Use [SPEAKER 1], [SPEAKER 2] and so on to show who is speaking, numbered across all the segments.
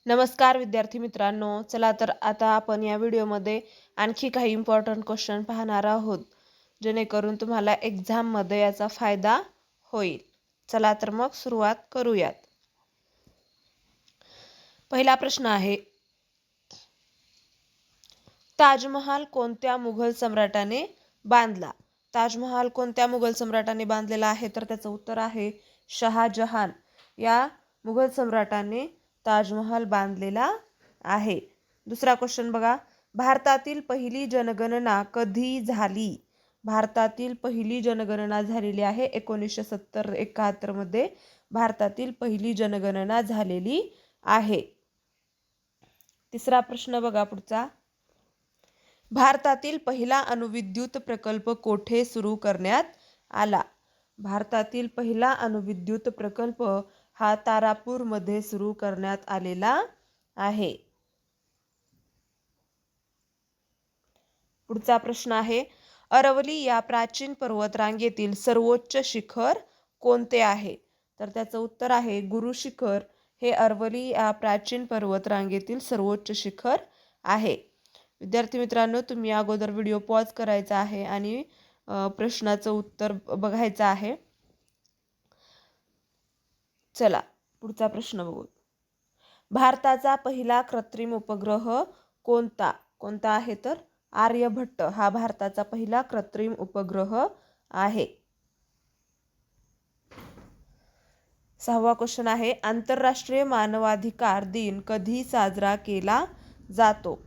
[SPEAKER 1] नमस्कार विद्यार्थी मित्रांनो, चला तर आता आपण या व्हिडिओमध्ये आणखी काही इम्पॉर्टंट क्वेश्चन पाहणार आहोत, जेणेकरून तुम्हाला एक्झाममध्ये याचा फायदा होईल. चला तर मग सुरुवात करूयात. पहिला प्रश्न आहे, ताजमहाल कोणत्या मुघल सम्राटाने बांधला? ताजमहाल कोणत्या मुघल सम्राटाने बांधलेला आहे? तर त्याचं उत्तर आहे शहाजहान या मुघल सम्राटाने ताजमहाल बांधलेला आहे. दुसरा क्वेश्चन बघा, भारतातील पहिली जनगणना कधी झाली? भारतातील पहिली जनगणना झालेली आहे 1970-71 मध्ये भारतातील पहिली जनगणना झालेली आहे. तिसरा प्रश्न बघा पुढचा, भारतातील पहिला अणुविद्युत प्रकल्प कोठे सुरू करण्यात आला? भारतातील पहिला अणुविद्युत प्रकल्प हा तारापूरमध्ये सुरू करण्यात आलेला आहे. पुढचा प्रश्न आहे, अरवली या प्राचीन पर्वत रांगेतील सर्वोच्च शिखर कोणते आहे? तर त्याचं उत्तर आहे गुरु शिखर हे अरवली या प्राचीन पर्वत रांगेतील सर्वोच्च शिखर आहे. विद्यार्थी मित्रांनो, तुम्ही अगोदर व्हिडिओ पॉज करायचा आहे आणि प्रश्नाचं उत्तर बघायचं आहे. चला पुढचा प्रश्न बघू. भारताचा पहिला कृत्रिम उपग्रह कोणता आहे? तर आर्यभट्ट हा भारताचा पहिला कृत्रिम उपग्रह आहे. सहावा क्वेश्चन आहे, आंतरराष्ट्रीय मानवाधिकार दिन कधी साजरा केला जातो?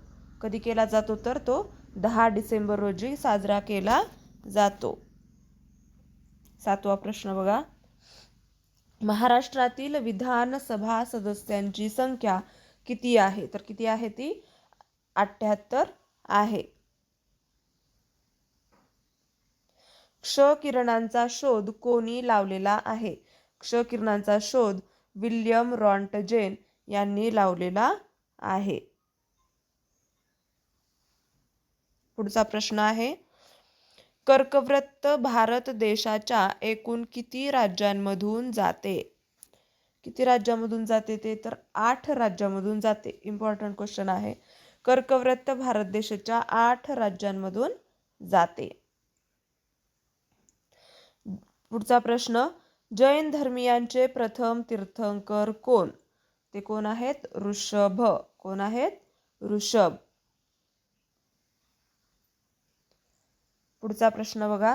[SPEAKER 1] कधी केला जातो? तर तो 10 डिसेंबर रोजी साजरा केला जातो. सातवा प्रश्न बघा, महाराष्ट्रातील विधानसभा सदस्यांची संख्या किती आहे? तर किती आहे ती? 78 आहे. क्ष किरणांचा शोध कोणी लावलेला आहे? क्ष किरणांचा शोध विल्यम रॉन्टगेन यांनी लावलेला आहे. पुढचा प्रश्न आहे, कर्कवृत्त भारत देशाच्या एकूण किती राज्यांमधून जाते? किती राज्यांमधून जाते ते? तर 8 राज्यांमधून जाते. इम्पॉर्टंट क्वेश्चन आहे. कर्कवृत्त भारत देशाच्या 8 राज्यांमधून जाते. पुढचा प्रश्न, जैन धर्मियांचे प्रथम तीर्थंकर कोण? ते कोण आहेत? ऋषभ. कोण आहेत? ऋषभ. पुढचा प्रश्न बघा,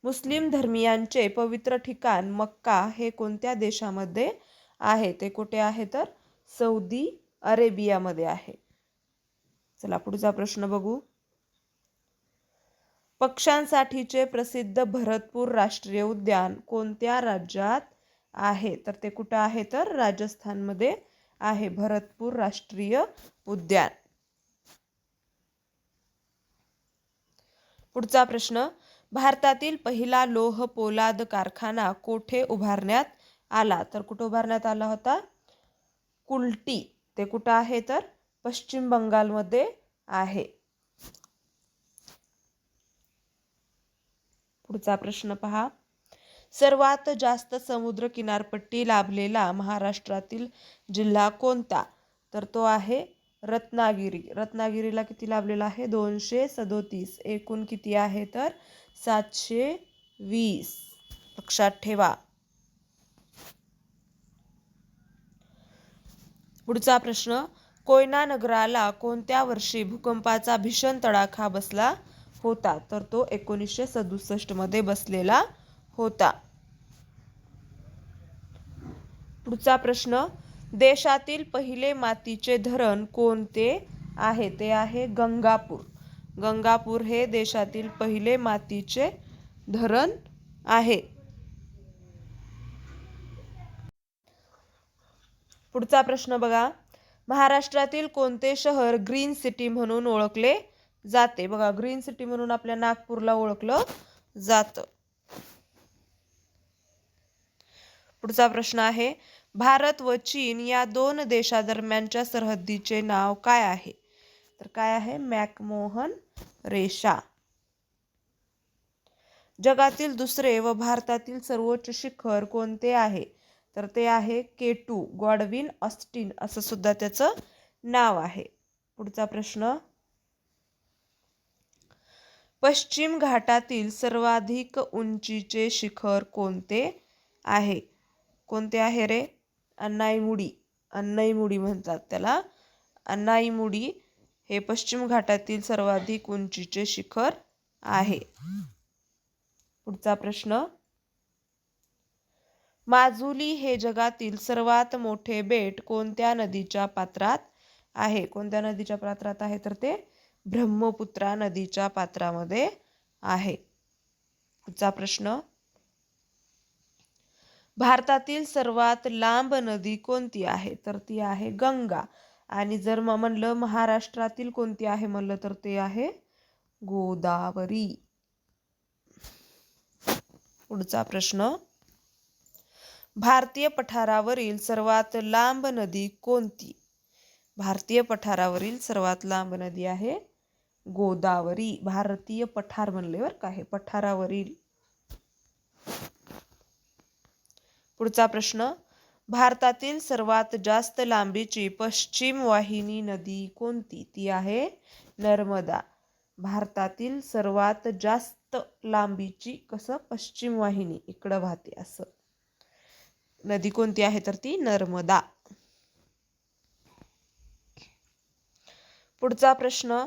[SPEAKER 1] मुस्लिम धर्मियांचे पवित्र ठिकाण मक्का हे कोणत्या देशामध्ये आहे? ते कुठे आहे? तर सौदी अरेबियामध्ये आहे. चला पुढचा प्रश्न बघू, पक्ष्यांसाठीचे प्रसिद्ध भरतपूर राष्ट्रीय उद्यान कोणत्या राज्यात आहे? तर ते कुठे आहे? तर राजस्थानमध्ये आहे भरतपूर राष्ट्रीय उद्यान. पुढचा प्रश्न, भारतातील पहिला लोह पोलाद कारखाना कोठे उभारण्यात आला? तर कुठे उभारण्यात आला होता? कुल्टी. ते कुठे आहे? तर पश्चिम बंगालमध्ये आहे. पुढचा प्रश्न पहा, सर्वात जास्त समुद्र किनारपट्टी लाभलेला महाराष्ट्रातील जिल्हा कोणता? तर तो आहे रत्नागिरी. रत्नागिरीला किती लाभलेला आहे? 237. एकूण किती आहे? तर 720. लक्षात ठेवा. पुढचा प्रश्न, कोयना नगराला कोणत्या वर्षी भूकंपाचा भीषण तडाखा बसला होता? तर तो 1967 मध्ये बसलेला होता. पुढचा प्रश्न, देशातील पहिले मातीचे धरण कोणते आहे? ते आहे गंगापूर. गंगापूर हे देशातील पहिले मातीचे धरण आहे. पुढचा प्रश्न बघा, महाराष्ट्रातील कोणते शहर ग्रीन सिटी म्हणून ओळखले जाते? बघा, ग्रीन सिटी म्हणून आपल्या नागपूरला ओळखलं जातं. पुढचा प्रश्न आहे, भारत व चीन या 2 देशादरम्यानच्या सरहद्दीचे नाव काय आहे? तर काय आहे? मॅकमोहन रेषा. जगातील दुसरे व भारतातील सर्वोच्च शिखर कोणते आहे? तर ते आहे K2 गॉडविन ऑस्टिन असं सुद्धा त्याचं नाव आहे. पुढचा प्रश्न, पश्चिम घाटातील सर्वाधिक उंचीचे शिखर कोणते आहे? कोणते आहे रे? अन्नाईमुडी. अन्नाईमुडी म्हणतात त्याला. अन्नाईमुडी हे पश्चिम घाटातील सर्वाधिक उंचीचे शिखर आहे. पुढचा प्रश्न, माजुली हे जगातील सर्वात मोठे बेट कोणत्या नदीच्या पात्रात आहे? कोणत्या नदीच्या पात्रात आहे? तर ते ब्रह्मपुत्रा नदीच्या पात्रामध्ये आहे. पुढचा प्रश्न, भारतातील सर्वात लांब नदी कोणती आहे? तर ती आहे गंगा. आणि जर म्हणलं महाराष्ट्रातील कोणती आहे म्हणलं तर ते आहे गोदावरी. पुढचा प्रश्न, भारतीय पठारावरील सर्वात लांब नदी कोणती? भारतीय पठारावरील सर्वात लांब नदी आहे गोदावरी. भारतीय पठार म्हणले बरं का, हे पठारावरील. पुढचा प्रश्न, भारतातील सर्वात जास्त लांबीची पश्चिम वाहिनी नदी कोणती? ती आहे नर्मदा. भारतातील सर्वात जास्त लांबीची कसं पश्चिम वाहिनी इकडं वाहते असं नदी कोणती आहे? तर ती नर्मदा. पुढचा प्रश्न,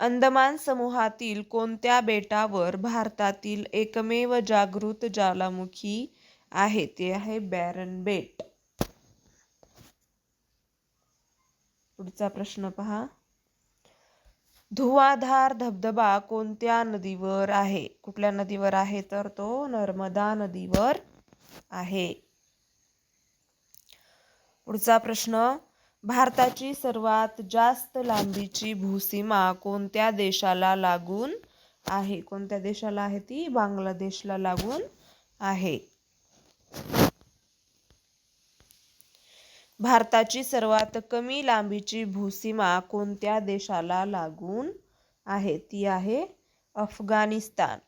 [SPEAKER 1] अंदमान समूहातील कोणत्या बेटावर भारतातील एकमेव जागृत ज्वालामुखी आहे? ते आहे बॅरन बेट. पुढचा प्रश्न पहा, धुवाधार धबधबा कोणत्या नदीवर आहे? कुठल्या नदीवर आहे? तर तो नर्मदा नदीवर आहे. पुढचा प्रश्न, भारताची सर्वात जास्त लांबीची भूसीमा कोणत्या देशाला लागून आहे? कोणत्या देशाला आहे ती? बांगलादेशला लागून आहे. भारताची सर्वात कमी लांबीची भूसीमा कोणत्या देशाला लागून आहे? ती आहे अफगाणिस्तान.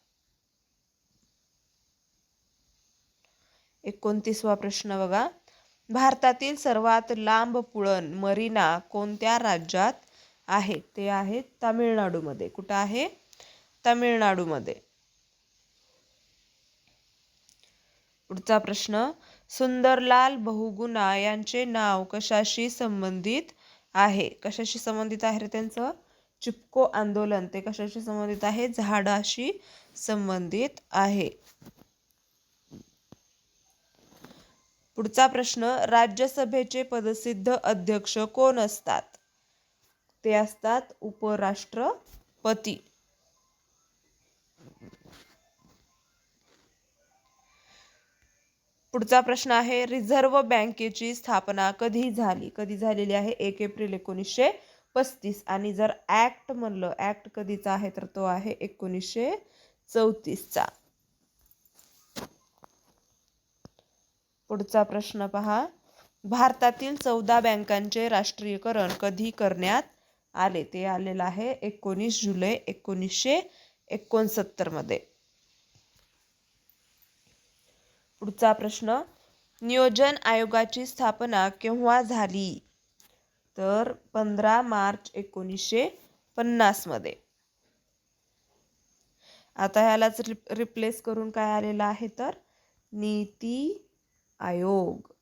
[SPEAKER 1] 29वा प्रश्न बघा, भारतातील सर्वात लांब पुळण मरीना कोणत्या राज्यात आहे? ते आहे तामिळनाडूमध्ये. कुठं आहे? तामिळनाडूमध्ये. पुढचा प्रश्न, सुंदरलाल बहुगुणा यांचे नाव कशाशी संबंधित आहे? कशाशी संबंधित आहे रे त्यांचं? चिपको आंदोलन. ते कशाशी संबंधित आहे? झाडाशी संबंधित आहे. पुढचा प्रश्न, राज्यसभेचे पदसिद्ध अध्यक्ष कोण असतात? ते असतात उपराष्ट्रपती. पुढचा प्रश्न आहे, रिझर्व्ह बँकेची स्थापना कधी झाली? कधी झालेली आहे? 1 एप्रिल 1935. आणि जर ऍक्ट म्हणलं, ऍक्ट कधीचा आहे? तर तो आहे 1934चा. पुढचा प्रश्न पहा, भारतातील 14 बँकांचे राष्ट्रीयकरण कधी करण्यात आले? ते आलेलं आहे 19 जुलै 1969 मध्ये. पुढचा प्रश्न, नियोजन आयोगाची स्थापना केव्हा झाली? तर 15 मार्च 1950 मध्ये. आता ह्यालाच रिप्लेस करून काय आलेलं आहे? तर नीती आयोग.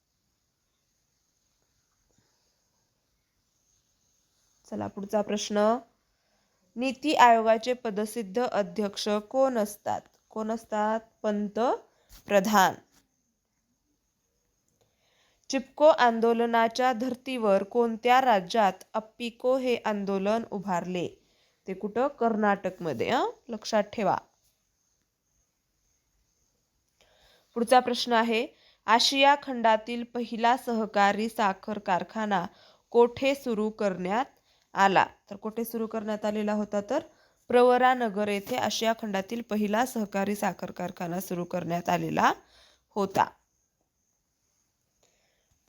[SPEAKER 1] चला पुढचा प्रश्न, नीती आयोगाचे पदसिद्ध अध्यक्ष कोण असतात? कोण असतात? पंतप्रधान. चिपको आंदोलनाच्या धर्तीवर कोणत्या राज्यात अप्पिको हे आंदोलन उभारले? ते कुठं? कर्नाटकमध्ये. लक्षात ठेवा. पुढचा प्रश्न आहे, आशिया खंडातील पहिला सहकारी साखर कारखाना कोठे सुरू करण्यात आला? तर कुठे सुरू करण्यात आलेला होता? तर प्रवरानगर येथे आशिया खंडातील पहिला सहकारी साखर कारखाना सुरू करण्यात आलेला होता.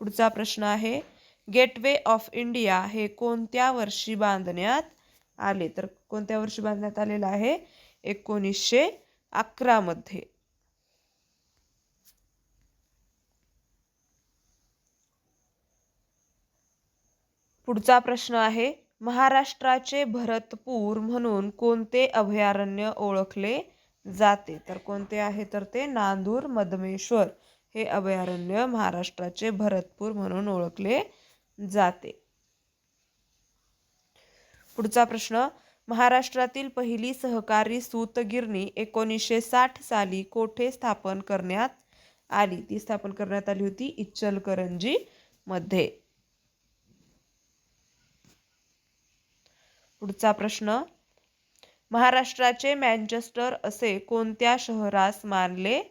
[SPEAKER 1] पुढचा प्रश्न आहे, गेटवे ऑफ इंडिया हे कोणत्या वर्षी बांधण्यात आले? तर कोणत्या वर्षी बांधण्यात आलेला आहे? 1911 मध्ये. पुढचा प्रश्न आहे, महाराष्ट्राचे भरतपूर म्हणून कोणते अभयारण्य ओळखले जाते? तर कोणते आहे तर ते नांदूर मधमेश्वर हे अभयारण्य महाराष्ट्राचे भरतपूर म्हणून ओळखले जाते. पुढचा प्रश्न, महाराष्ट्रातील पहिली सहकारी सूतगिरणी 1960 साली कोठे स्थापन करण्यात आली? ती स्थापन करण्यात आली होती इचलकरंजी मध्ये. पुढचा प्रश्न, महाराष्ट्राचे मँचेस्टर असे कोणत्या शहरास मानले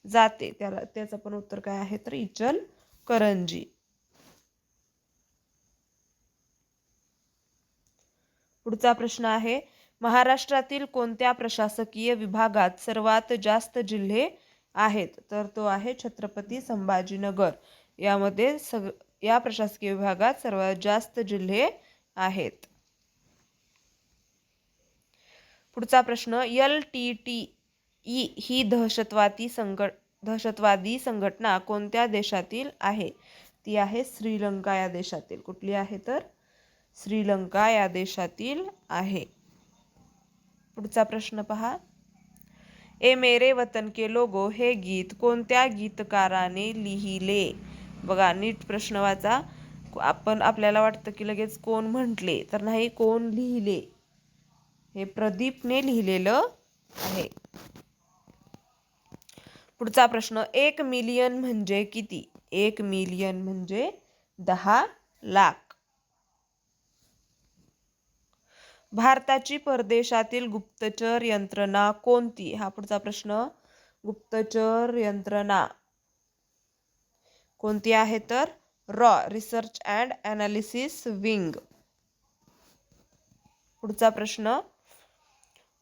[SPEAKER 1] जाते? त्याचं पण उत्तर काय आहे तर इचलकरंजी. पुढचा प्रश्न आहे, महाराष्ट्रातील कोणत्या प्रशासकीय विभागात सर्वात जास्त जिल्हे आहेत? तर तो आहे छत्रपती संभाजीनगर. यामध्ये या प्रशासकीय विभागात सर्वात जास्त जिल्हे आहेत. पुढचा प्रश्न, LTTE ही दहशतवादी संघटना कोणत्या देशातील आहे? ती आहे श्रीलंका या देशातील. कुठली आहे तर श्रीलंका या देशातील आहे. पुढचा प्रश्न पहा, ए मेरे वतन के लोगो हे गीत कोणत्या गीतकाराने लिहिले? बघा, नीट प्रश्न वाचा. आपल्याला वाटतं की लगेच कोण म्हटले, तर नाही, कोण लिहिले. हे प्रदीपने लिहिलेलं आहे. पुढचा प्रश्न, 1 मिलियन म्हणजे किती? 1 मिलियन म्हणजे 10 लाख. भारताची परदेशातील गुप्तचर यंत्रणा कोणती? हा पुढचा प्रश्न, गुप्तचर यंत्रणा कोणती आहे तर raw, research and analysis wing. पुढचा प्रश्न,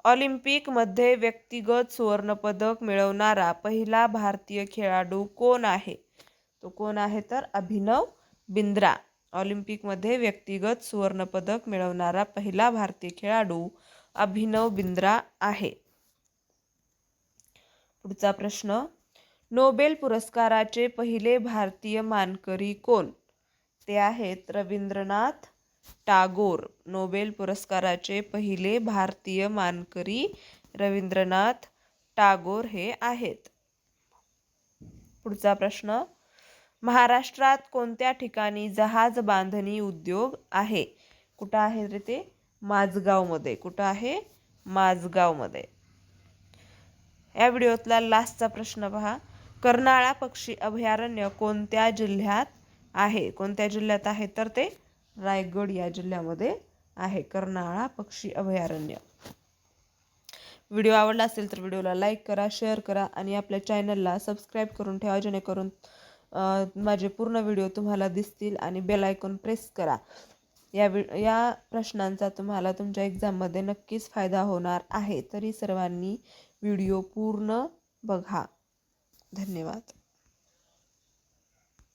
[SPEAKER 1] ऑलिम्पिकमध्ये व्यक्तिगत सुवर्णपदक मिळवणारा पहिला भारतीय खेळाडू कोण आहे? तो कोण आहे तर अभिनव बिंद्रा. ऑलिम्पिकमध्ये व्यक्तिगत सुवर्णपदक मिळवणारा पहिला भारतीय खेळाडू अभिनव बिंद्रा आहे. पुढचा प्रश्न, नोबेल पुरस्काराचे पहिले भारतीय मानकरी कोण? ते आहेत रवींद्रनाथ टागोर. नोबेल पुरस्काराचे पहिले भारतीय मानकरी रवींद्रनाथ टागोर हे आहेत. पुढचा प्रश्न, महाराष्ट्रात कोणत्या ठिकाणी जहाज बांधणी उद्योग आहे? कुठं आहे रे ते? माझगावमध्ये. कुठं आहे? माझगावमध्ये. या व्हिडिओतला लास्टचा प्रश्न पहा, कर्नाळा पक्षी अभयारण्य कोणत्या जिल्ह्यात आहे? कोणत्या जिल्ह्यात आहे तर ते रायगड या जिल्ह्यामध्ये आहे कर्नाळा पक्षी अभयारण्य. व्हिडिओ आवडला असेल तर व्हिडिओला लाईक करा, शेअर करा आणि आपल्या चॅनलला सबस्क्राईब करून ठेवा, जेणेकरून माझे पूर्ण व्हिडिओ तुम्हाला दिसतील. आणि बेल आयकॉन प्रेस करा. या प्रश्नांचा तुम्हाला तुमच्या एक्झाममध्ये नक्कीच फायदा होणार आहे. तरी सर्वांनी व्हिडिओ पूर्ण बघा. धन्यवाद.